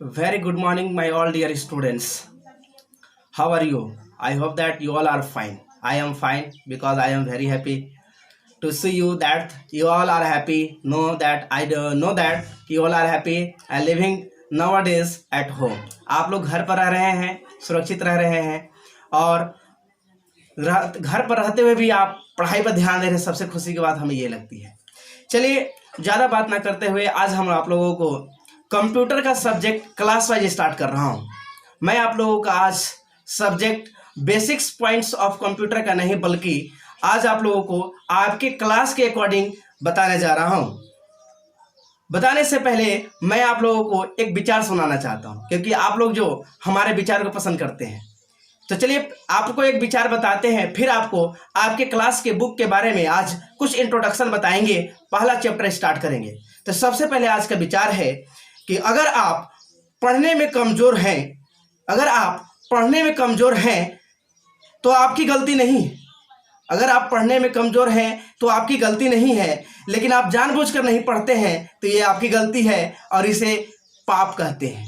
Very good morning, my all dear students. How are you? I hope that you all are fine. I am fine because I am very happy to see you that you all are happy. Know that I know that you all are happy and living nowadays at home. आप लोग घर पर रह रहे हैं, सुरक्षित रह रहे हैं और घर पर रहते हुए भी आप पढ़ाई पर ध्यान दे रहे हैं। सबसे खुशी की बात हमें ये लगती है। चलिए ज़्यादा बात ना करते हुए आज हम आप लोगों को कंप्यूटर का सब्जेक्ट क्लास वाइज स्टार्ट कर रहा हूँ। मैं आप लोगों का आज subject basics points of computer का नहीं बल्कि आज आप लोगों को आपके क्लास के अकॉर्डिंग बताने जा रहा हूँ। बताने से पहले मैं आप लोगों को एक विचार सुनाना चाहता हूँ क्योंकि आप लोग जो हमारे विचार को पसंद करते हैं। तो चलिए आपको एक विचार बताते हैं, फिर आपको आपके क्लास के बुक के बारे में आज कुछ इंट्रोडक्शन बताएंगे। पहला चैप्टर स्टार्ट करेंगे। तो सबसे पहले आज का विचार है कि अगर आप पढ़ने में कमज़ोर हैं तो आपकी गलती नहीं। अगर आप पढ़ने में कमज़ोर हैं तो आपकी गलती नहीं है, लेकिन आप जानबूझकर नहीं पढ़ते हैं तो ये आपकी गलती है और इसे पाप कहते हैं।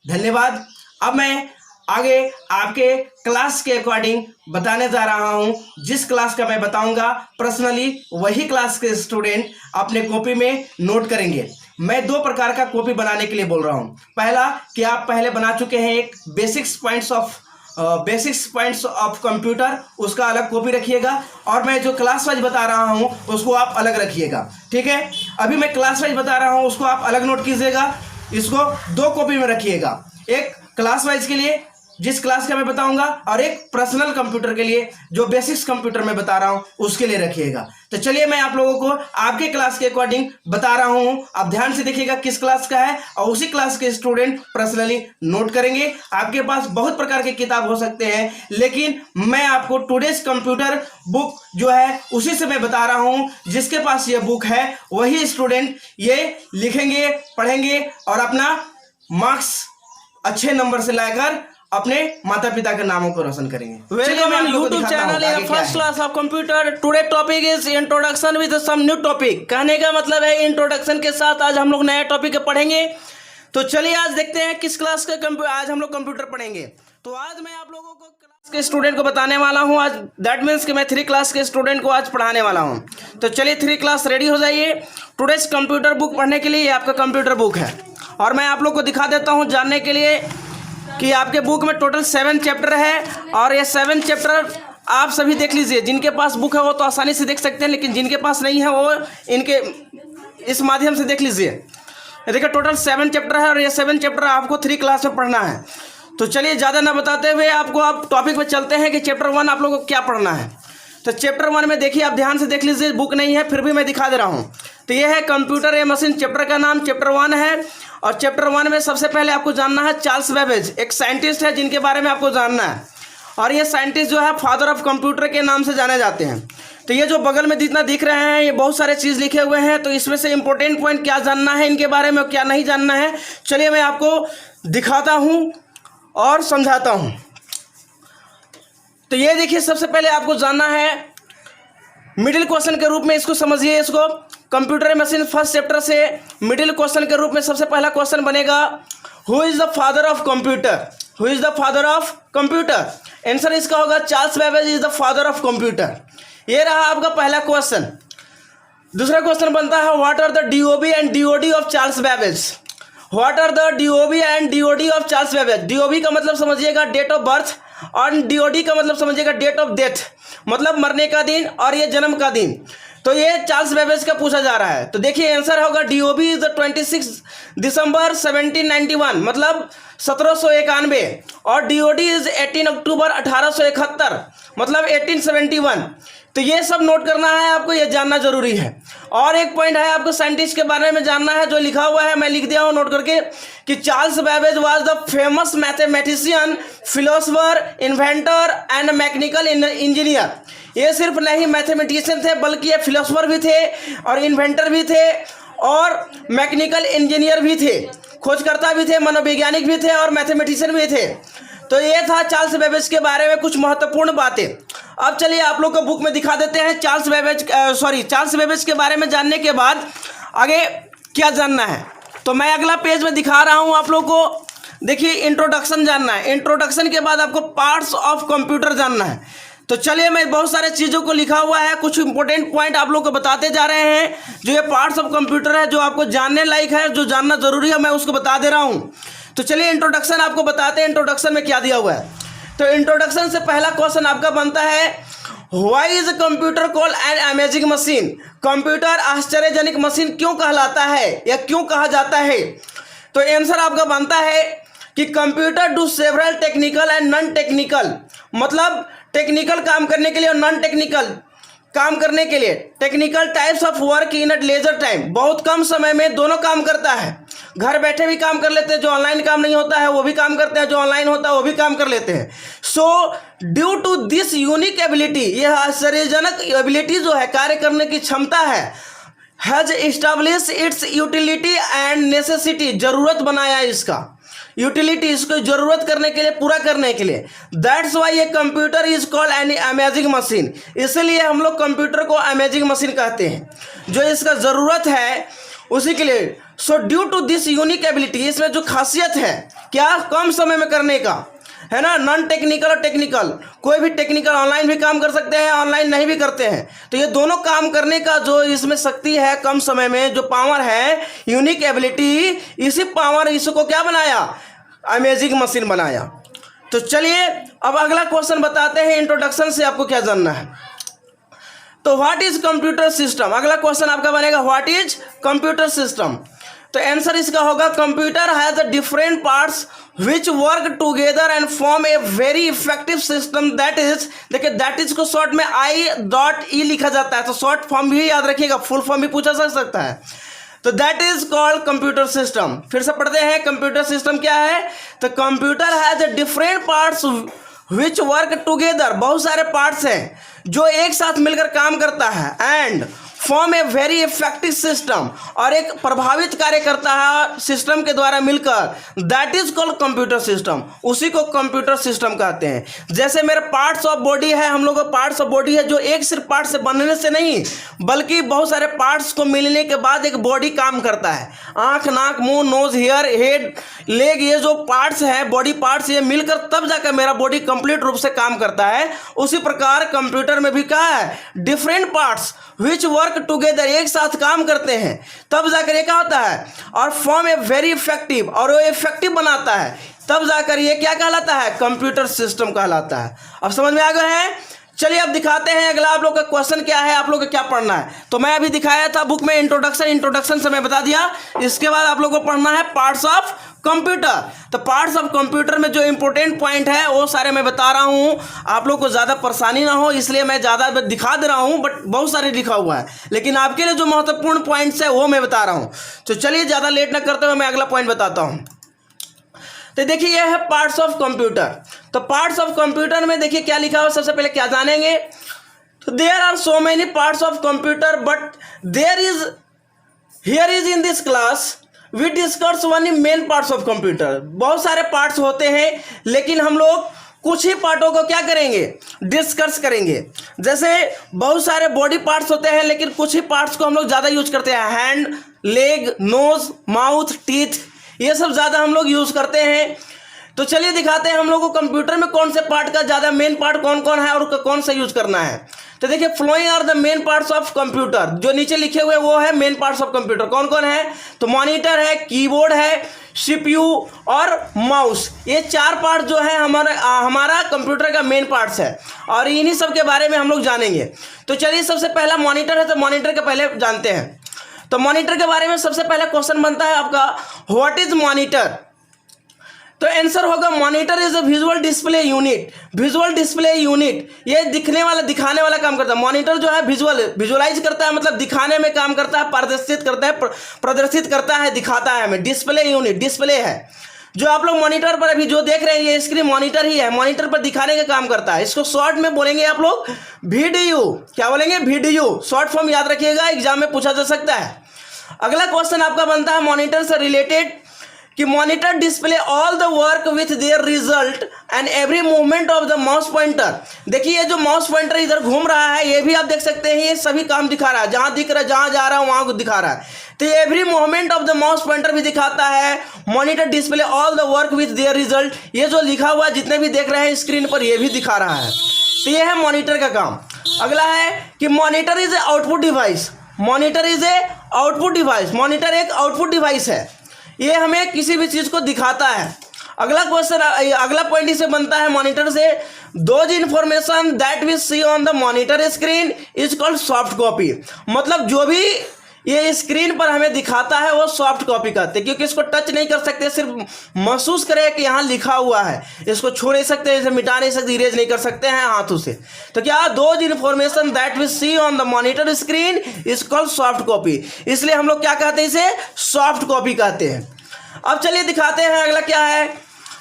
धन्यवाद। अब मैं आगे आपके क्लास के अकॉर्डिंग बताने जा रहा हूँ। जिस क्लास का मैं बताऊँगा पर्सनली वही क्लास के स्टूडेंट अपने कॉपी में नोट करेंगे। मैं दो प्रकार का कॉपी बनाने के लिए बोल रहा हूँ। पहला कि आप पहले बना चुके हैं एक बेसिक्स पॉइंट्स ऑफ कंप्यूटर, उसका अलग कॉपी रखिएगा और मैं जो क्लास वाइज बता रहा हूँ उसको आप अलग रखिएगा। ठीक है, अभी मैं क्लास वाइज बता रहा हूँ उसको आप अलग नोट कीजिएगा। इसको दो कॉपी में रखिएगा, एक क्लास वाइज के लिए जिस क्लास का मैं बताऊंगा और एक पर्सनल कंप्यूटर के लिए जो बेसिक्स कंप्यूटर में बता रहा हूं उसके लिए रखिएगा। तो चलिए मैं आप लोगों को आपके क्लास के अकॉर्डिंग बता रहा हूं। आप ध्यान से देखिएगा किस क्लास का है और उसी क्लास के स्टूडेंट पर्सनली नोट करेंगे। आपके पास बहुत प्रकार के किताब हो सकते हैं, लेकिन मैं आपको टुडेज कंप्यूटर बुक जो है उसी से मैं बता रहा हूं। जिसके पास ये बुक है वही स्टूडेंट ये लिखेंगे, पढ़ेंगे और अपना मार्क्स अच्छे नंबर से लाकर अपने माता पिता के नामों को रोशन करेंगे। Welcome on YouTube channel in first class of computer. Today topic is introduction with some new topic. कहने का मतलब है इंट्रोडक्शन के साथ आज हम लोग नया टॉपिक पढ़ेंगे। तो चलिए आज देखते हैं किस क्लास का आज हम लोग कंप्यूटर पढ़ेंगे। तो आज मैं आप लोगों को क्लास के स्टूडेंट को बताने वाला हूँ। आज दैट मीन्स कि मैं 3 क्लास के स्टूडेंट को आज पढ़ाने वाला हूँ। तो चलिए 3 क्लास रेडी हो जाइए। टुडेज कंप्यूटर बुक पढ़ने के लिए आपका कंप्यूटर बुक है और मैं आप लोग को दिखा देता हूँ जानने के लिए कि आपके बुक में टोटल 7 चैप्टर है और ये 7 चैप्टर आप सभी देख लीजिए। जिनके पास बुक है वो तो आसानी से देख सकते हैं, लेकिन जिनके पास नहीं है वो इनके इस माध्यम से देख लीजिए। देखिए टोटल 7 चैप्टर है और ये 7 चैप्टर आपको 3 क्लास में पढ़ना है। तो चलिए ज़्यादा ना बताते हुए आपको आप टॉपिक में चलते हैं कि चैप्टर 1 आप लोगों को क्या पढ़ना है। तो चैप्टर 1 में देखिए, आप ध्यान से देख लीजिए, बुक नहीं है फिर भी मैं दिखा दे रहा हूँ। तो ये है कंप्यूटर ए मशीन, चैप्टर का नाम चैप्टर 1 है। और चैप्टर 1 में सबसे पहले आपको जानना है चार्ल्स बेबेज, एक साइंटिस्ट है जिनके बारे में आपको जानना है। और ये साइंटिस्ट जो है फादर ऑफ कंप्यूटर के नाम से जाने जाते हैं। तो ये जो बगल में जितना दिख रहे हैं ये बहुत सारे चीज़ लिखे हुए हैं, तो इसमें से इंपॉर्टेंट पॉइंट क्या जानना है इनके बारे में, क्या नहीं जानना है, चलिए मैं आपको दिखाता हूँ और समझाता हूँ। तो ये देखिए सबसे पहले आपको जानना है मिडिल क्वेश्चन के रूप में, इसको समझिए। इसको कंप्यूटर मशीन फर्स्ट चैप्टर से मिडिल क्वेश्चन के रूप में सबसे पहला क्वेश्चन बनेगा, who is the father of computer. Who is the father of computer, answer इसका होगा Charles Babbage is the father of computer. ये रहा आपका पहला क्वेश्चन। दूसरा क्वेश्चन बनता है, what are the DOB and DOD of Charles Babbage. What are the DOB and DOD of Charles Babbage. DOB का मतलब समझिएगा डेट ऑफ बर्थ और डीओडी का मतलब समझिएगा डेट ऑफ डेथ, मतलब मरने का दिन और ये जन्म का दिन। तो ये चार्ल्स बेबेज का पूछा जा रहा है। तो देखिए आंसर होगा डीओबी इज द 26 दिसंबर 1791, मतलब 1791 और डीओडी इज 18 अक्टूबर 1871, मतलब 1871। तो ये सब नोट करना है आपको, ये जानना जरूरी है। और एक पॉइंट है आपको साइंटिस्ट के बारे में जानना है, जो लिखा हुआ है मैं लिख दिया हूँ नोट करके, कि Charles Babbage was the famous mathematician, philosopher, inventor and mechanical engineer. ये सिर्फ नहीं मैथमेटिशियन थे बल्कि ये फिलोसोफर भी थे और इन्वेंटर भी थे और मैकेनिकल इंजीनियर भी थे, खोजकर्ता भी थे, मनोवैज्ञानिक भी थे और मैथमेटिशियन भी थे। तो ये था चार्ल्स बेबेज के बारे में कुछ महत्वपूर्ण बातें। अब चलिए आप लोग को बुक में दिखा देते हैं चार्ल्स बेबेज के बारे में जानने के बाद आगे क्या जानना है। तो मैं अगला पेज में दिखा रहा हूँ आप लोग को देखिए इंट्रोडक्शन जानना है, इंट्रोडक्शन के बाद आपको पार्ट्स ऑफ कंप्यूटर जानना है। तो चलिए मैं बहुत सारे चीज़ों को लिखा हुआ है, कुछ इंपॉर्टेंट पॉइंट आप लोग को बताते जा रहे हैं। जो ये पार्ट्स ऑफ कंप्यूटर है, जो आपको जानने लायक है, जो जानना जरूरी है, मैं उसको बता दे रहा हूँ। तो चलिए इंट्रोडक्शन आपको बताते हैं, इंट्रोडक्शन में क्या दिया हुआ है। तो इंट्रोडक्शन से पहला क्वेश्चन आपका बनता है, why is computer called an amazing machine? Computer आश्चर्यजनक मशीन क्यों कहलाता है या क्यों कहा जाता है? तो आंसर आपका बनता है कि computer do several technical and non technical, मतलब टेक्निकल काम करने के लिए और नॉन टेक्निकल काम करने के लिए, technical types of work in a leisure time, बहुत कम समय में दोनों काम करता है। घर बैठे भी काम कर लेते हैं, जो ऑनलाइन काम नहीं होता है वो भी काम करते हैं, जो ऑनलाइन होता है वो भी काम कर लेते हैं। So due to this unique ability, यह आश्चर्यजनक एबिलिटी जो है, कार्य करने की क्षमता है, has establish it's utility and necessity, जरूरत बनाया इसका, यूटिलिटी इसको जरूरत करने के लिए, पूरा करने के लिए। दैट्स वाई ये computer is called an amazing machine, इसलिए हम लोग कंप्यूटर को अमेजिंग मशीन कहते हैं, जो इसका ज़रूरत है उसी के लिए। So due to this unique ability, इसमें जो खासियत है क्या, कम समय में करने का है ना, नॉन टेक्निकल और टेक्निकल, कोई भी टेक्निकल ऑनलाइन भी काम कर सकते हैं, ऑनलाइन नहीं भी करते हैं, तो ये दोनों काम करने का जो इसमें शक्ति है, कम समय में जो पावर है, यूनिक एबिलिटी, इसी पावर इसको क्या बनाया, अमेजिंग मशीन बनाया। तो चलिए अब अगला क्वेश्चन बताते हैं, इंट्रोडक्शन से आपको क्या जानना है। तो व्हाट इज कंप्यूटर सिस्टम, अगला क्वेश्चन आपका बनेगा व्हाट इज कंप्यूटर सिस्टम। तो आंसर इसका होगा, computer has a different parts which work together and form a very effective system that is, देखिए दैट इज को शॉर्ट में I.E लिखा जाता है, तो शॉर्ट फॉर्म भी याद रखिएगा, फुल फॉर्म भी पूछा जा सकता है। तो that is called computer system. फिर से पढ़ते हैं, कंप्यूटर सिस्टम क्या है। तो computer has a different parts which work together, बहुत सारे पार्ट्स हैं जो एक साथ मिलकर काम करता है, and form a very effective system, और एक प्रभावित कार्य करता है सिस्टम के द्वारा मिलकर, that is called computer system, उसी को कंप्यूटर सिस्टम कहते हैं। जैसे मेरे पार्ट्स ऑफ बॉडी है, हम लोग का पार्ट्स ऑफ बॉडी है, जो एक सिर्फ पार्ट से बनने से नहीं बल्कि बहुत सारे पार्ट्स को मिलने के बाद एक बॉडी काम करता है। आंख, नाक, मुंह, नोज, हेयर, हेड, लेग, ये जो पार्ट्स हैं, बॉडी पार्ट्स, ये मिलकर तब जाकर मेरा बॉडी कंप्लीट रूप से काम करता है। उसी प्रकार कंप्यूटर में भी क्या है, different parts which work together, एक साथ काम करते हैं, तब जाकर ये क्या होता है, और फॉर्म ए वेरी इफेक्टिव, और वो इफेक्टिव बनाता है, तब जाकर ये क्या कहलाता है, कंप्यूटर सिस्टम कहलाता है। अब समझ में आ गया है। चलिए अब दिखाते हैं अगला आप लोग का क्वेश्चन क्या है, आप लोग को क्या पढ़ना है। तो मैं अभी दिखाया था बुक में इंट्रोडक्शन से मैं बता दिया। इसके बाद आप लोग को पढ़ना है पार्ट्स ऑफ कंप्यूटर। तो पार्ट्स ऑफ कंप्यूटर में जो इंपॉर्टेंट पॉइंट है वो सारे मैं बता रहा हूँ, आप लोग को ज़्यादा परेशानी ना हो इसलिए मैं ज़्यादा दिखा दे रहा हूँ, बट बहुत सारे लिखा हुआ है, लेकिन आपके लिए जो महत्वपूर्ण पॉइंट्स है वो मैं बता रहा हूँ। तो चलिए ज़्यादा लेट ना करते हुए मैं अगला पॉइंट बताता हूँ। तो देखिए यह है पार्ट्स ऑफ कंप्यूटर। तो पार्ट्स ऑफ कंप्यूटर में देखिए क्या लिखा हुआ, सबसे पहले क्या जानेंगे। तो there are so many parts of computer but there is here is in this class we discuss one main parts of computer. बहुत सारे पार्ट्स होते हैं लेकिन हम लोग कुछ ही पार्टों को क्या करेंगे, डिस्कस करेंगे। जैसे बहुत सारे बॉडी पार्ट्स होते हैं लेकिन कुछ ही पार्ट्स को हम लोग ज़्यादा यूज करते हैं, hand, leg, nose, mouth, teeth, ये सब ज़्यादा हम लोग यूज़ करते हैं। तो चलिए दिखाते हैं हम लोग को कंप्यूटर में कौन से पार्ट का ज़्यादा मेन पार्ट कौन कौन है और कौन सा यूज़ करना है। तो देखिए following are the main parts of computer, जो नीचे लिखे हुए वो है मेन पार्ट्स ऑफ कंप्यूटर। कौन कौन है, तो मॉनिटर है, कीबोर्ड है, सीपीयू और माउस, ये चार पार्ट जो है हमारा कंप्यूटर का मेन पार्ट्स है, और इन्हीं सब के बारे में हम लोग जानेंगे। तो चलिए सबसे पहला मॉनिटर है, तो मॉनिटर के पहले जानते हैं। तो मॉनिटर के बारे में सबसे पहला क्वेश्चन बनता है आपका, व्हाट इज मॉनिटर। तो आंसर होगा monitor is a visual display unit. Visual display unit ये दिखाने वाला काम करता है। मॉनिटर जो है विजुअलाइज करता है, मतलब दिखाने में काम करता है, प्रदर्शित करता है, दिखाता है हमें। डिस्प्ले यूनिट डिस्प्ले है, जो आप लोग मॉनिटर पर अभी जो देख रहे हैं ये स्क्रीन मॉनिटर ही है, मॉनिटर पर दिखाने का काम करता है। इसको शॉर्ट में बोलेंगे आप लोग वीडियो, क्या बोलेंगे, वीडियो, शॉर्ट फॉर्म याद रखिएगा, एग्जाम में पूछा जा सकता है। अगला क्वेश्चन आपका बनता है मॉनिटर से रिलेटेड, कि monitor display all the work with their result and every movement of the mouse pointer. देखिए ये जो माउस पॉइंटर इधर घूम रहा है ये भी आप देख सकते हैं, ये सभी काम दिखा रहा है, जहां दिख रहा है जहां जा रहा है वहां को दिखा रहा है। तो every movement of the mouse pointer भी दिखाता है। Monitor display all the work with their result, ये जो लिखा हुआ है जितने भी देख रहे हैं स्क्रीन पर ये भी दिखा रहा है। तो ये है मॉनिटर का काम। अगला है कि monitor is a output device. Monitor is a output device, monitor एक आउटपुट डिवाइस है, ये हमें किसी भी चीज को दिखाता है। अगला क्वेश्चन, अगला पॉइंट इसे बनता है मॉनिटर से, those information that we see on the monitor screen is called soft copy. मतलब जो भी ये स्क्रीन पर हमें दिखाता है वो सॉफ्ट कॉपी कहते हैं, क्योंकि इसको टच नहीं कर सकते, सिर्फ महसूस करें कि यहाँ लिखा हुआ है, इसको छू नहीं सकते, इसे मिटा नहीं सकते, इरेज नहीं कर सकते हैं हाथों से। तो क्या those information that we see on the monitor screen is called soft copy, इसलिए हम लोग क्या कहते हैं, इसे सॉफ्ट कॉपी कहते हैं। अब चलिए दिखाते हैं अगला क्या है।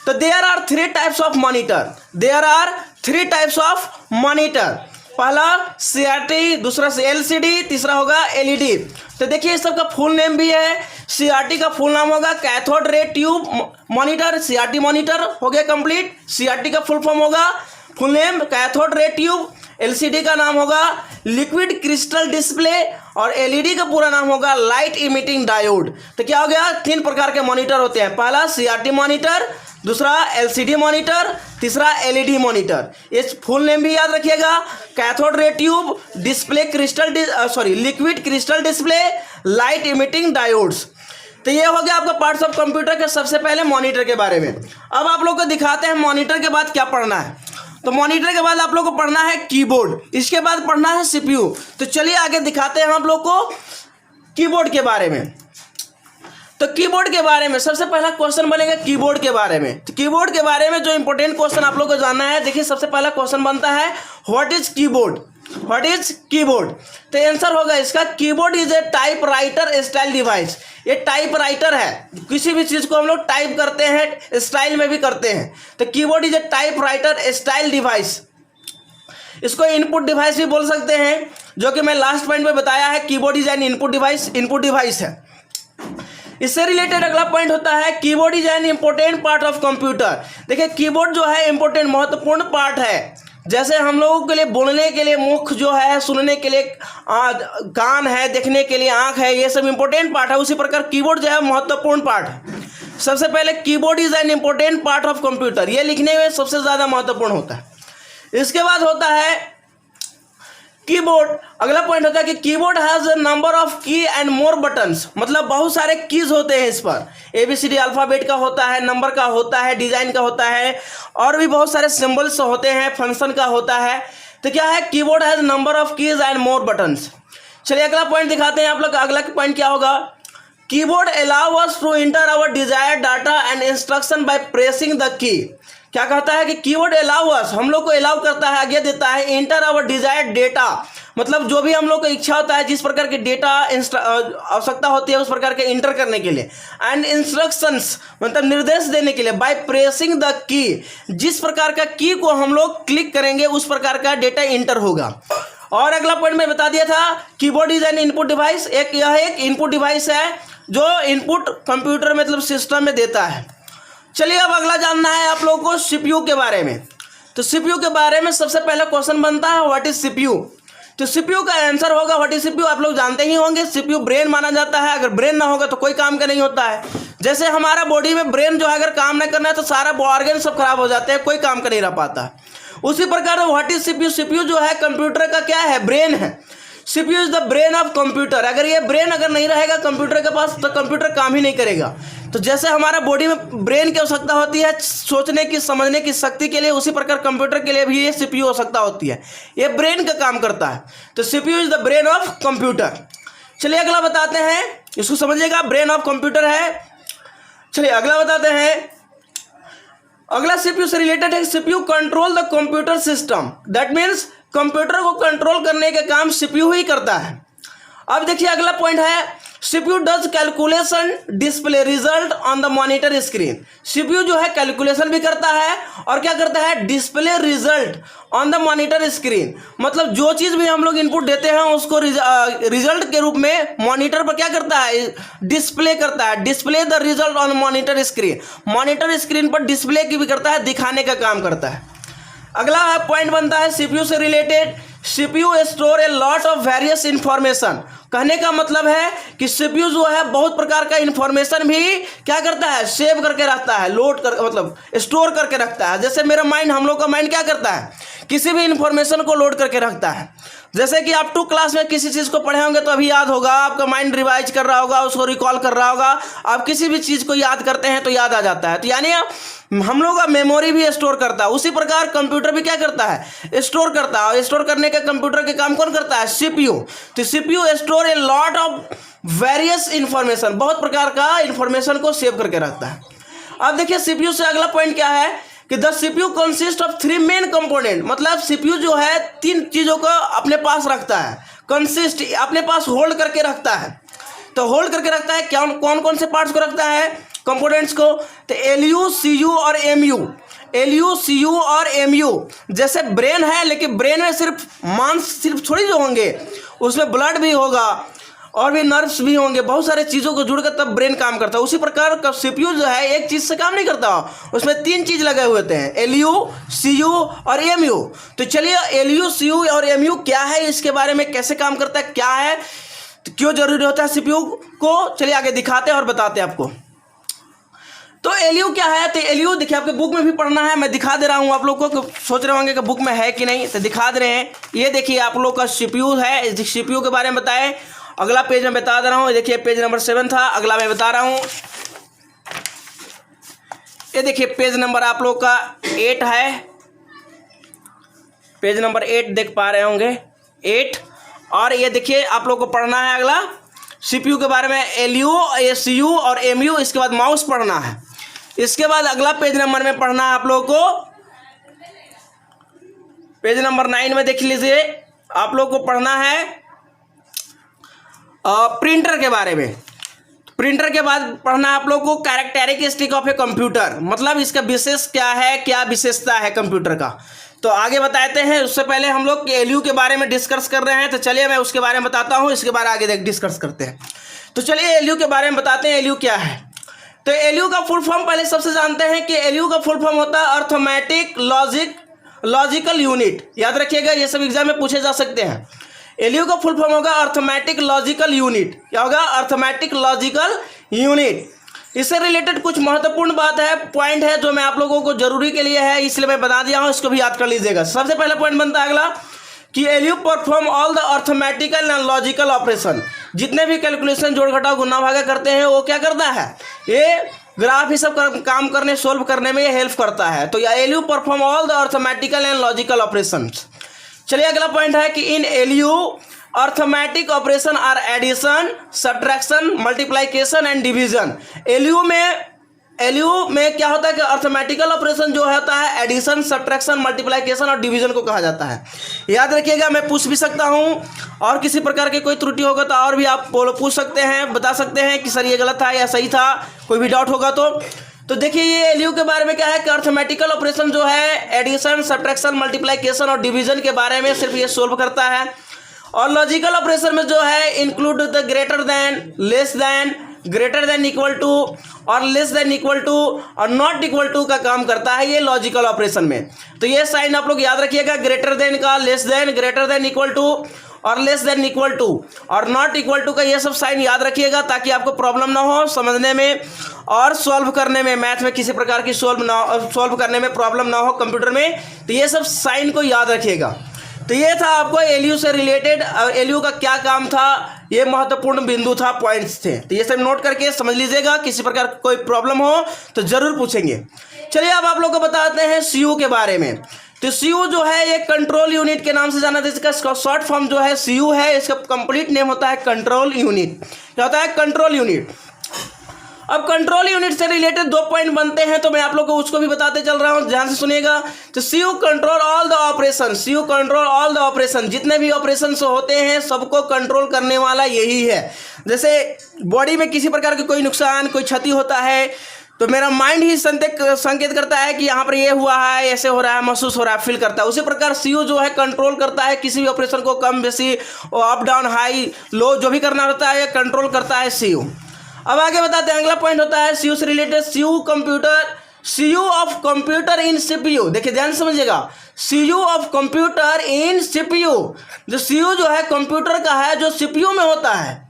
तो there are 3 types of monitor, there are 3 types of monitor. पहला सीआरटी, दूसरा से एलसीडी, तीसरा होगा एलईडी। तो देखिए इस सब का फुल नेम भी है। सीआरटी का फुल नाम होगा cathode ray tube monitor, CRT monitor हो गया कंप्लीट। सीआरटी का फुल फॉर्म होगा, full name cathode ray tube. LCD का नाम होगा लिक्विड क्रिस्टल डिस्प्ले और एलईडी का पूरा नाम होगा लाइट इमिटिंग डायोड। तो क्या हो गया, 3 प्रकार के मॉनिटर होते हैं, पहला सीआरटी मॉनिटर, दूसरा एलसीडी मॉनिटर, तीसरा एलईडी मॉनिटर। इस फुल नेम भी याद रखिएगा, cathode ray tube display crystal liquid crystal display light emitting diodes. तो ये हो गया आपका पार्ट्स ऑफ कंप्यूटर के सबसे पहले मॉनिटर के बारे में। अब आप लोग को दिखाते हैं मॉनिटर के बाद क्या पढ़ना है। तो मॉनिटर के बाद आप लोग को पढ़ना है कीबोर्ड, इसके बाद पढ़ना है सीपीयू। तो चलिए आगे दिखाते हैं आप लोग को कीबोर्ड के बारे में। तो कीबोर्ड के बारे में सबसे पहला क्वेश्चन बनेगा कीबोर्ड के बारे में। तो कीबोर्ड के बारे में जो इंपॉर्टेंट क्वेश्चन आप लोग को जानना है, देखिए सबसे पहला क्वेश्चन बनता है what is keyboard, what is keyboard. तो आंसर होगा इसका, keyboard is a type writer style device. ये टाइप राइटर है, किसी भी चीज को हम लोग टाइप करते हैं, स्टाइल में भी करते हैं। तो keyboard is a type writer style device. इसको इनपुट डिवाइस भी बोल सकते हैं, जो कि मैं लास्ट पॉइंट में बताया है, keyboard is an input device है। इससे रिलेटेड अगला पॉइंट होता है keyboard is an important part of computer. देखिए कीबोर्ड जो है इंपॉर्टेंट महत्वपूर्ण पार्ट है। जैसे हम लोगों के लिए बोलने के लिए मुख जो है, सुनने के लिए कान है, देखने के लिए आंख है, ये सब इंपॉर्टेंट पार्ट है, उसी प्रकार कीबोर्ड जो है महत्वपूर्ण पार्ट है। सबसे पहले keyboard is an important part of computer, ये लिखने में सबसे ज़्यादा महत्वपूर्ण होता है। इसके बाद होता है कीबोर्ड, अगला पॉइंट होता है कि keyboard has a number of की एंड मोर बटन्स। मतलब बहुत सारे कीज होते हैं इस पर, ABCD अल्फ़ाबेट का होता है, नंबर का होता है, डिज़ाइन का होता है, और भी बहुत सारे सिंबल्स होते हैं, फंक्शन का होता है। तो क्या है, keyboard has number of keys and more buttons. चलिए अगला पॉइंट दिखाते हैं आप लोग। अगला पॉइंट क्या होगा, keyboard allow us to enter our desired data and instruction by pressing the key. क्या कहता है कि कीबोर्ड अलाउ अस, हम लोग को अलाउ करता है, आज्ञा देता है, एंटर आवर डिजायर्ड डेटा। मतलब जो भी हम लोग को इच्छा होता है, जिस प्रकार के डेटा आवश्यकता होती है उस प्रकार के इंटर करने के लिए, एंड इंस्ट्रक्शंस मतलब निर्देश देने के लिए, बाय प्रेसिंग द की, जिस प्रकार का की को हम लोग क्लिक करेंगे उस प्रकार का डेटा इंटर होगा। और अगला पॉइंट में बता दिया था, keyboard is an input device, यह एक इनपुट डिवाइस है जो इनपुट कंप्यूटर मतलब सिस्टम में देता है। चलिए अब अगला जानना है आप लोगों को सीपीयू के बारे में। तो सीपीयू के बारे में सबसे पहला क्वेश्चन बनता है व्हाट इज सीपीयू। तो सीपीयू का आंसर होगा व्हाट इज सीपीयू, आप लोग जानते ही होंगे। सीपीयू ब्रेन माना जाता है, अगर ब्रेन ना होगा तो कोई काम का नहीं होता है। जैसे हमारा बॉडी में ब्रेन जो है अगर काम नहीं करना है तो सारा ऑर्गन सब खराब हो जाते हैं, कोई काम का नहीं रह पाता। उसी प्रकार व्हाट इज सीपीयू, सीपीयू जो है कंप्यूटर का क्या है, ब्रेन है। CPU is the brain of computer. अगर ये ब्रेन अगर नहीं रहेगा कंप्यूटर के पास तो कंप्यूटर काम ही नहीं करेगा। तो जैसे हमारा बॉडी में ब्रेन की आवश्यकता होती है सोचने की, समझने की शक्ति के लिए, उसी प्रकार कंप्यूटर के लिए भी ये सीपीयू आवश्यकता होती है, ये ब्रेन का काम करता है। तो CPU is the brain of computer. चलिए अगला बताते हैं, इसको समझिएगा, ब्रेन ऑफ कंप्यूटर है। चलिए अगला बताते हैं, अगला सीपीयू से रिलेटेड है। CPU control the computer system, that means computer को कंट्रोल करने का काम सीपीयू ही करता है। अब देखिए अगला पॉइंट है, CPU does calculation display result on the monitor screen. CPU जो है कैलकुलेशन भी करता है और क्या करता है, display result on the monitor screen. मतलब जो चीज़ भी हम लोग इनपुट देते हैं उसको रिजल्ट के रूप में मॉनिटर पर क्या करता है, डिस्प्ले करता है। Display the result on monitor screen, monitor screen पर डिस्प्ले की भी करता है, दिखाने का काम करता है। अगला पॉइंट बनता है CPU से related, CPU store a lot of various information. कहने का मतलब है कि CPU जो है बहुत प्रकार का इंफॉर्मेशन भी क्या करता है, सेव करके रखता है, लोड कर मतलब स्टोर करके रखता है। जैसे मेरा माइंड, हम लोग का माइंड क्या करता है, किसी भी इंफॉर्मेशन को लोड करके रखता है। जैसे कि आप 2 क्लास में किसी चीज़ को पढ़े होंगे तो अभी याद होगा, आपका माइंड रिवाइज कर रहा होगा, उसको रिकॉल कर रहा होगा। आप किसी भी चीज़ को याद करते हैं तो याद आ जाता है, तो यानी हम लोग का मेमोरी भी स्टोर करता है। उसी प्रकार कंप्यूटर भी क्या करता है, स्टोर करता है। स्टोर करने का कंप्यूटर के काम कौन करता है, CPU। तो CPU store a lot of various information, बहुत प्रकार का इंफॉर्मेशन को सेव करके रखता है। अब देखिए CPU से अगला पॉइंट क्या है कि the CPU consist of 3 main component. मतलब CPU जो है 3 चीज़ों को अपने पास रखता है, कंसिस्ट अपने पास होल्ड करके रखता है। तो होल्ड करके रखता है क्या, कौन कौन से पार्ट्स को रखता है, कंपोनेंट्स को। तो LU, CU और MU, LU, CU और MU। जैसे ब्रेन है, लेकिन ब्रेन में सिर्फ मांस सिर्फ थोड़ी जो होंगे, उसमें ब्लड भी होगा और भी नर्व्स भी होंगे, बहुत सारे चीज़ों को जुड़कर तब ब्रेन काम करता है। उसी प्रकार का CPU जो है एक चीज़ से काम नहीं करता, उसमें 3 चीज़ लगे हुए होते हैं, LU, CU और MU। तो चलिए LU, CU और MU क्या है, इसके बारे में कैसे काम करता है, क्या है, तो क्यों जरूरी होता है CPU को, चलिए आगे दिखाते हैं और बताते हैं आपको। तो LU क्या है, तो LU देखिए आपके बुक में भी पढ़ना है, मैं दिखा दे रहा हूँ आप लोग को। सोच रहे होंगे कि बुक में है कि नहीं, तो दिखा दे रहे हैं। ये देखिए आप लोग का CPU है, इस CPU के बारे में बताएं। अगला पेज में बता दे रहा हूँ, देखिए पेज नंबर 7 था, अगला मैं बता रहा हूँ। ये देखिए पेज नंबर आप लोग का 8 है, पेज नंबर 8 देख पा रहे होंगे, 8। और ये देखिए आप लोग को पढ़ना है अगला CPU के बारे में, LU, CU और MU। इसके बाद माउस पढ़ना है। इसके बाद अगला पेज नंबर में पढ़ना है आप लोग को, पेज नंबर 9 में देख लीजिए, आप लोग को पढ़ना है प्रिंटर के बारे में। प्रिंटर के बाद पढ़ना है आप लोग को कैरेक्टरिस्टिक ऑफ ए कंप्यूटर, मतलब इसका विशेष क्या है, क्या विशेषता है कंप्यूटर का। तो आगे बताते हैं, उससे पहले हम लोग LU के बारे में डिस्कस कर रहे हैं, तो चलिए मैं उसके बारे में बताता हूँ, इसके बारे में आगे डिस्कस करते हैं। तो चलिए LU के बारे में बताते हैं, LU क्या है। तो LU का फुल फॉर्म पहले सबसे जानते हैं कि LU का फुल फॉर्म होता है अर्थमेटिक लॉजिकल यूनिट। याद रखिएगा, ये सब एग्जाम में पूछे जा सकते हैं। LU का फुल फॉर्म होगा अर्थमेटिक लॉजिकल यूनिट। क्या होगा, अर्थमेटिक लॉजिकल यूनिट। इससे रिलेटेड कुछ महत्वपूर्ण बात है, पॉइंट है जो मैं आप लोगों को जरूरी के लिए है, इसलिए मैं बता दिया हूं, इसको भी याद कर लीजिएगा। सबसे पहला पॉइंट बनता है अगला कि LU perform all the arithmetical and logical operation. जितने भी कैलकुलेशन, जोड़ घटाव, गुणा भागा करते हैं, वो क्या करता है, ये ग्राफ ही सब काम करने, सोल्व करने में ये हेल्प करता है। तो LU perform all the arithmetical and logical operation. चलिए अगला पॉइंट है कि in LU arithmetic operation are addition, subtraction, multiplication and division. LU में क्या होता है कि अर्थमेटिकल ऑपरेशन जो होता है एडिशन, सब्ट्रैक्शन, मल्टीप्लिकेशन और डिवीजन को कहा जाता है। याद रखिएगा, मैं पूछ भी सकता हूँ और किसी प्रकार की कोई त्रुटि होगा तो और भी आप पूछ सकते हैं, बता सकते हैं कि सर ये गलत था या सही था, कोई भी डाउट होगा तो देखिए ये LU के बारे में क्या है कि अर्थमेटिकल ऑपरेशन जो है एडिशन, सब्ट्रैक्शन, मल्टीप्लिकेशन और डिवीजन के बारे में सिर्फ ये सोल्व करता है। और लॉजिकल ऑपरेशन में जो है include the greater than, less than, greater than equal to और लेस देन इक्वल टू और नॉट इक्वल टू का काम करता है ये लॉजिकल ऑपरेशन में। तो ये साइन आप लोग याद रखिएगा, ग्रेटर देन का, less than, greater than equal to और लेस देन इक्वल टू और नॉट इक्वल टू का, ये सब साइन याद रखिएगा ताकि आपको प्रॉब्लम ना हो समझने में और सॉल्व करने में, मैथ में किसी प्रकार की सॉल्व करने में प्रॉब्लम ना हो कंप्यूटर में। तो ये सब साइन को याद रखिएगा। तो ये था आपको LU से रिलेटेड, LU का क्या काम था, ये महत्वपूर्ण बिंदु था, पॉइंट्स थे। तो ये सब नोट करके समझ लीजिएगा, किसी प्रकार कोई प्रॉब्लम हो तो जरूर पूछेंगे। चलिए अब आप लोग को बताते हैं CU के बारे में। तो CU जो है ये कंट्रोल यूनिट के नाम से जाना जाता है, इसका शॉर्ट फॉर्म जो है CU है, इसका कंप्लीट नेम होता है कंट्रोल यूनिट। क्या होता है, कंट्रोल यूनिट। अब कंट्रोल यूनिट से रिलेटेड 2 पॉइंट बनते हैं, तो मैं आप लोग को उसको भी बताते चल रहा हूं, ध्यान से सुनिएगा। तो CU control all the operation, CU control all the operation, जितने भी ऑपरेशन होते हैं सबको कंट्रोल करने वाला यही है। जैसे बॉडी में किसी प्रकार के कोई नुकसान, कोई क्षति होता है, तो मेरा माइंड ही संकेत करता है कि यहाँ पर ये हुआ है, ऐसे हो रहा है, महसूस हो रहा है, फील करता है। उसी प्रकार सीयू जो है कंट्रोल करता है किसी भी ऑपरेशन को, कम बेसी, अप डाउन, हाई लो, जो भी करना होता है कंट्रोल करता है सीयू। अब आगे बताते हैं, अगला पॉइंट होता है सीयू से related, CU of computer in CPU. देखिए ध्यान से समझिएगा, CU of computer in CPU. जो सीयू जो है कंप्यूटर का है, जो सीपीयू में होता है,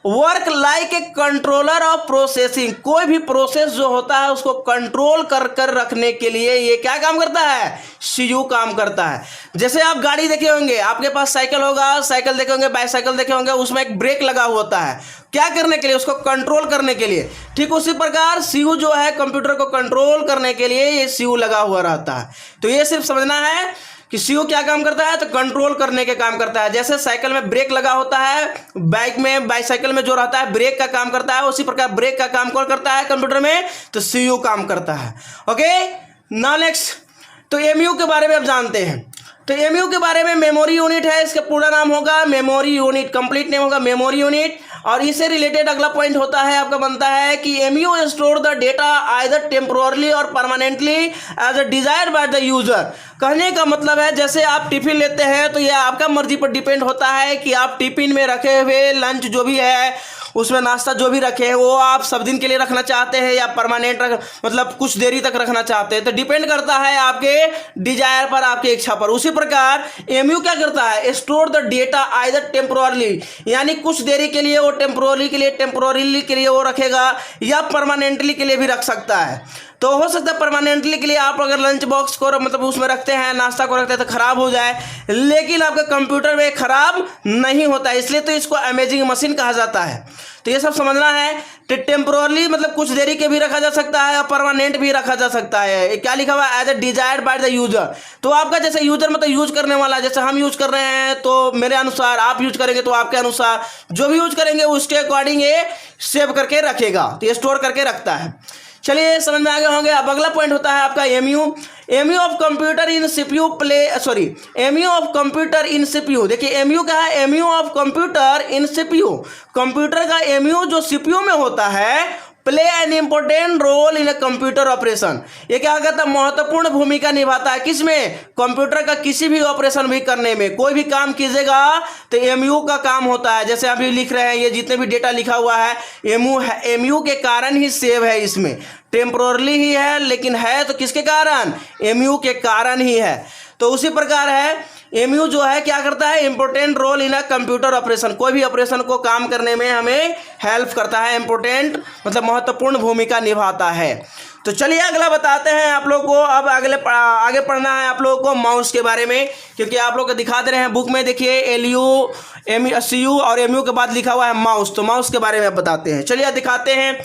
work like a controller of processing. कोई भी प्रोसेस जो होता है उसको कंट्रोल कर रखने के लिए ये क्या काम करता है, सीयू काम करता है। जैसे आप गाड़ी देखे होंगे, आपके पास साइकिल होगा, साइकिल देखे होंगे, बाईसाइकिल देखे होंगे, उसमें एक ब्रेक लगा हुआ होता है, क्या करने के लिए, उसको कंट्रोल करने के लिए। ठीक उसी प्रकार सीयू जो है कंप्यूटर को कंट्रोल करने के लिए ये सीयू लगा हुआ रहता है। तो ये सिर्फ समझना है कि सीयू क्या काम करता है, तो कंट्रोल करने के काम करता है। जैसे साइकिल में ब्रेक लगा होता है, बाईसाइकिल में जो रहता है ब्रेक का काम करता है, उसी प्रकार ब्रेक का काम कौन करता है कंप्यूटर में, तो सीयू काम करता है। ओके, नाउ नेक्स्ट, तो एमयू के बारे में आप जानते हैं। तो एमयू के बारे में मेमोरी यूनिट है, इसका पूरा नाम होगा मेमोरी यूनिट, कंप्लीट नेम होगा मेमोरी यूनिट। और इससे रिलेटेड अगला पॉइंट होता है, आपका बनता है कि MU store the data either temporarily और permanently as a desire by the user. कहने का मतलब है, जैसे आप टिफिन लेते हैं तो यह आपका मर्जी पर डिपेंड होता है कि आप टिफिन में रखे हुए लंच जो भी है, उसमें नाश्ता जो भी रखे हैं, वो आप सब दिन के लिए रखना चाहते हैं या परमानेंट मतलब कुछ देरी तक रखना चाहते हैं, तो डिपेंड करता है आपके डिजायर पर, आपकी इच्छा पर। उसी प्रकार एमयू क्या करता है, store the data either temporarily, यानी कुछ देरी के लिए वो टेम्पोरली के लिए वो रखेगा, या परमानेंटली के लिए भी रख सकता है। तो हो सकता है परमानेंटली के लिए आप अगर लंच बॉक्स को मतलब उसमें रखते हैं, नाश्ता को रखते हैं, तो खराब हो जाए, लेकिन आपके कंप्यूटर में खराब नहीं होता है, इसलिए तो इसको अमेजिंग मशीन कहा जाता है। तो ये सब समझना है। टेम्पोरली मतलब कुछ देरी के भी रखा जा सकता है और परमानेंट भी रखा जा सकता है। क्या लिखा हुआ है, as a desired by the user. तो आपका जैसे यूजर मतलब यूज करने वाला, जैसे हम यूज कर रहे हैं तो मेरे अनुसार, आप यूज करेंगे तो आपके अनुसार, जो भी यूज करेंगे उसके अकॉर्डिंग ये सेव करके रखेगा, तो ये स्टोर करके रखता है। चलिए समझ में आ गए होंगे। अब अगला पॉइंट होता है आपका MU of computer in CPU MU of computer in CPU. देखिए एमयू क्या है, MU of computer in CPU. Computer का एमयू जो सीपीयू में होता है, play an important role in a computer operation. ये क्या कहता है, महत्वपूर्ण भूमिका निभाता है किसमें, कंप्यूटर का किसी भी ऑपरेशन भी करने में। कोई भी काम कीजिएगा तो एमयू का काम होता है। जैसे अभी लिख रहे हैं, ये जितने भी डेटा लिखा हुआ है एमयू के कारण ही सेव है, इसमें टेम्पोरली ही है, लेकिन है तो किसके कारण, एमयू के कारण ही है। तो उसी प्रकार है, एमयू जो है क्या करता है, important role in a computer operation. कोई भी ऑपरेशन को काम करने में हमें हेल्प करता है, इंपॉर्टेंट मतलब महत्वपूर्ण भूमिका निभाता है। तो चलिए अगला बताते हैं आप लोग को। अब आगे पढ़ना है आप लोगों को माउस के बारे में, क्योंकि आप लोग को दिखा दे रहे हैं बुक में। देखिए सीयू और एमयू के बाद लिखा हुआ है माउस, तो माउस के बारे में बताते हैं। चलिए दिखाते हैं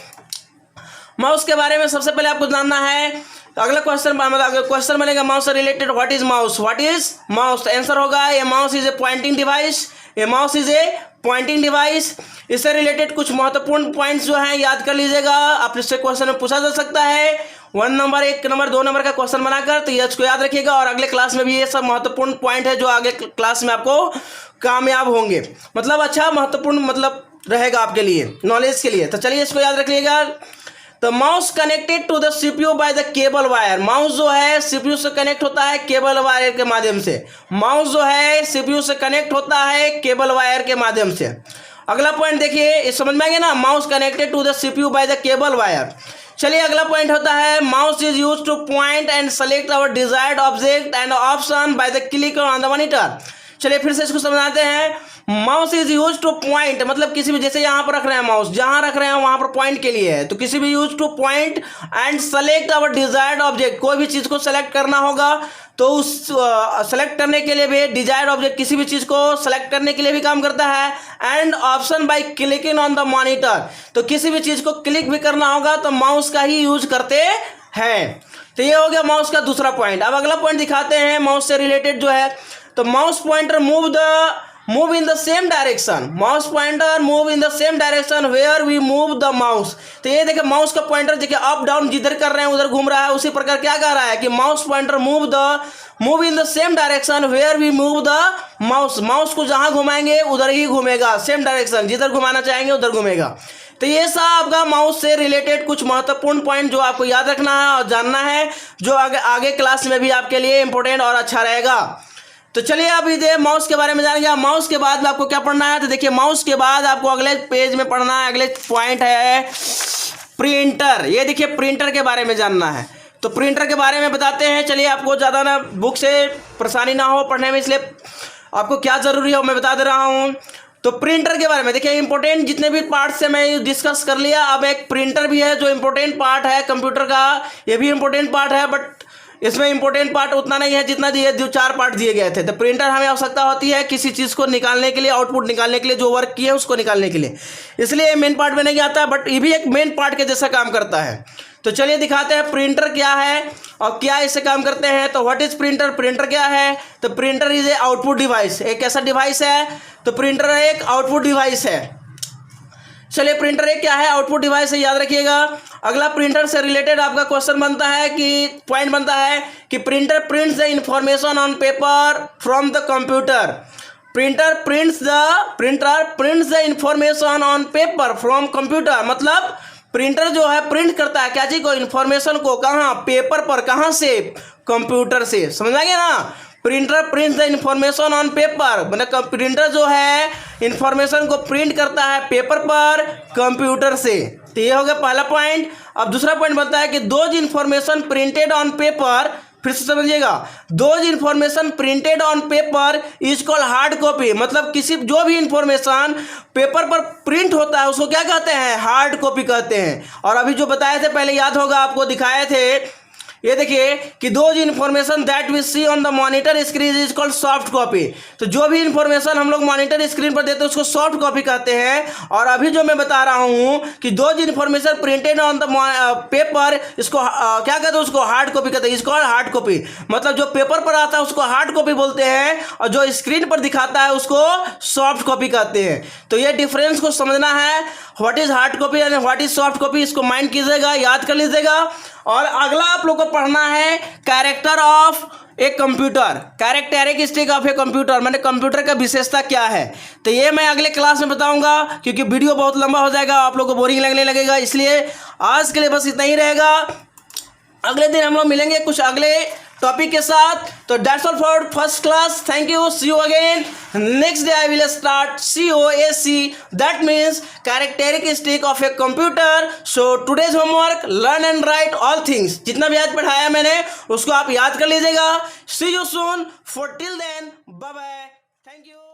माउस के बारे में। सबसे पहले आपको जानना है, अगला क्वेश्चन बनेगा माउस से related, what is mouse, what is mouse. Answer होगा a mouse is a pointing device, a mouse is a pointing device. इससे रिलेटेड कुछ महत्वपूर्ण पॉइंट्स जो हैं याद कर लीजिएगा, आपसे क्वेश्चन में पूछा जा सकता है। 1 नंबर 1 नंबर 2 नंबर का क्वेश्चन बनाकर, तो ये इसको याद रखिएगा। और अगले क्लास में भी ये सब महत्वपूर्ण पॉइंट है जो आगे क्लास में आपको कामयाब होंगे, मतलब अच्छा महत्वपूर्ण मतलब रहेगा आपके लिए, नॉलेज के लिए। तो चलिए इसको याद रखिएगा। तो mouse connected to the CPU by the cable wire. Mouse जो है सीपीयू से कनेक्ट होता है केबल वायर के माध्यम से। माउस जो है सीपीयू से कनेक्ट होता है केबल वायर के माध्यम से। अगला पॉइंट देखिए, समझ में आ गया ना, mouse connected to the CPU by the cable wire. चलिए अगला पॉइंट होता है, mouse is use to point and select our desired object and option by the click on the monitor. चलिए फिर से इसको समझाते हैं। Mouse is use to point, मतलब किसी भी, जैसे यहाँ पर रख रहे हैं माउस, जहाँ रख रहे हैं वहाँ पर पॉइंट के लिए है, तो किसी भी use to point and select our desired object. कोई भी चीज़ को सेलेक्ट करना होगा तो उस सेलेक्ट करने के लिए भी, डिजायर्ड ऑब्जेक्ट किसी भी चीज़ को सेलेक्ट करने के लिए भी काम करता है। And option by clicking on the monitor, तो किसी भी चीज़ को क्लिक भी करना होगा तो माउस का ही यूज करते हैं। तो ये हो गया माउस का दूसरा पॉइंट। अब अगला पॉइंट दिखाते हैं माउस से रिलेटेड जो है। तो mouse pointer move the move in the same direction, mouse pointer move in the same direction where we move the mouse. तो ये देखिए माउस का पॉइंटर देखिए अप डाउन जिधर कर रहे हैं उधर घूम रहा है, उसी प्रकार क्या कह रहा है कि mouse pointer move in the same direction where we move the mouse. Mouse को जहां घुमाएंगे उधर ही घूमेगा, सेम डायरेक्शन, जिधर घुमाना चाहेंगे उधर घूमेगा। तो ये सब आपका माउस से रिलेटेड कुछ महत्वपूर्ण पॉइंट जो आपको याद रखना है और जानना है, जो आगे क्लास में भी आपके लिए इंपॉर्टेंट और अच्छा रहेगा। तो चलिए अभी दे माउस के बारे में जानेंगे। माउस के बाद में आपको क्या पढ़ना है, तो देखिए माउस के बाद आपको अगले पेज में पढ़ना है, अगले पॉइंट है प्रिंटर। ये देखिए प्रिंटर के बारे में जानना है, तो प्रिंटर के बारे में बताते हैं। चलिए आपको ज़्यादा ना बुक से परेशानी ना हो पढ़ने में, इसलिए आपको क्या ज़रूरी है मैं बता दे रहा हूँ। तो प्रिंटर के बारे में देखिए इंपॉर्टेंट जितने भी पार्ट से मैं डिस्कस कर लिया, अब एक प्रिंटर भी है जो इंपॉर्टेंट पार्ट है कंप्यूटर का, ये भी इंपॉर्टेंट पार्ट है, बट इसमें इंपॉर्टेंट पार्ट उतना नहीं है जितना दिए, 2-4 पार्ट दिए गए थे। तो प्रिंटर हमें आवश्यकता होती है किसी चीज़ को निकालने के लिए, आउटपुट निकालने के लिए, जो वर्क किए उसको निकालने के लिए, इसलिए मेन पार्ट में नहीं आता, बट ये भी एक मेन पार्ट के जैसा काम करता है। तो चलिए दिखाते हैं प्रिंटर क्या है और क्या इससे काम करते हैं। तो व्हाट इज प्रिंटर, प्रिंटर क्या है, तो printer is a output device. एक ऐसा डिवाइस है, तो प्रिंटर एक आउटपुट डिवाइस है। चलिए प्रिंटर एक क्या है, आउटपुट डिवाइस है, याद रखिएगा। अगला प्रिंटर से रिलेटेड आपका क्वेश्चन बनता है कि पॉइंट बनता है कि printer prints the information on paper from the computer. Printer prints the information on paper from computer, मतलब प्रिंटर जो है प्रिंट करता है क्या चीज को, इन्फॉर्मेशन को, कहाँ, पेपर पर, कहाँ से, कंप्यूटर से, समझ आएंगे ना। Printer prints the information on paper, मतलब प्रिंटर जो है इंफॉर्मेशन को प्रिंट करता है पेपर पर कंप्यूटर से। तो ये हो गया पहला पॉइंट। अब दूसरा पॉइंट बनता है कि those information printed on paper, फिर से समझिएगा, those information printed on paper is called hard copy, मतलब किसी जो भी इंफॉर्मेशन पेपर पर प्रिंट होता है उसको क्या कहते हैं, हार्ड कॉपी कहते हैं। और अभी जो बताए थे पहले याद होगा आपको, दिखाए थे, ये देखिए कि those information that we see on the monitor screen is called soft copy. तो जो भी इंफॉर्मेशन हम लोग मॉनिटर स्क्रीन पर देते हैं उसको सॉफ्ट कॉपी कहते हैं। और अभी जो मैं बता रहा हूँ कि those information printed on the paper, इसको क्या कहते हैं, उसको हार्ड कॉपी कहते हैं, इसको हार्ड कॉपी, मतलब जो पेपर पर आता है उसको हार्ड कॉपी बोलते हैं और जो स्क्रीन पर दिखाता है उसको सॉफ्ट कॉपी कहते हैं। तो ये डिफरेंस को समझना है, what is hard copy and what is soft copy, इसको माइंड कीजिएगा, याद कर लीजिएगा। और अगला आप लोग को पढ़ना है character of a computer, characteristic of a computer, मैंने कंप्यूटर का विशेषता क्या है। तो ये मैं अगले क्लास में बताऊंगा, क्योंकि वीडियो बहुत लंबा हो जाएगा, आप लोग को बोरिंग लगने लगेगा, इसलिए आज के लिए बस इतना ही रहेगा। अगले दिन हम लोग मिलेंगे कुछ अगले टॉपिक के साथ। तो that's all for first class, thank you, see you again. Next day I will start COAC, that means characteristic of a computer. So today's homework, learn and write all things, जितना भी आज पढ़ाया मैंने उसको आप याद कर लीजिएगा। See you soon, for till then bye bye, thank you.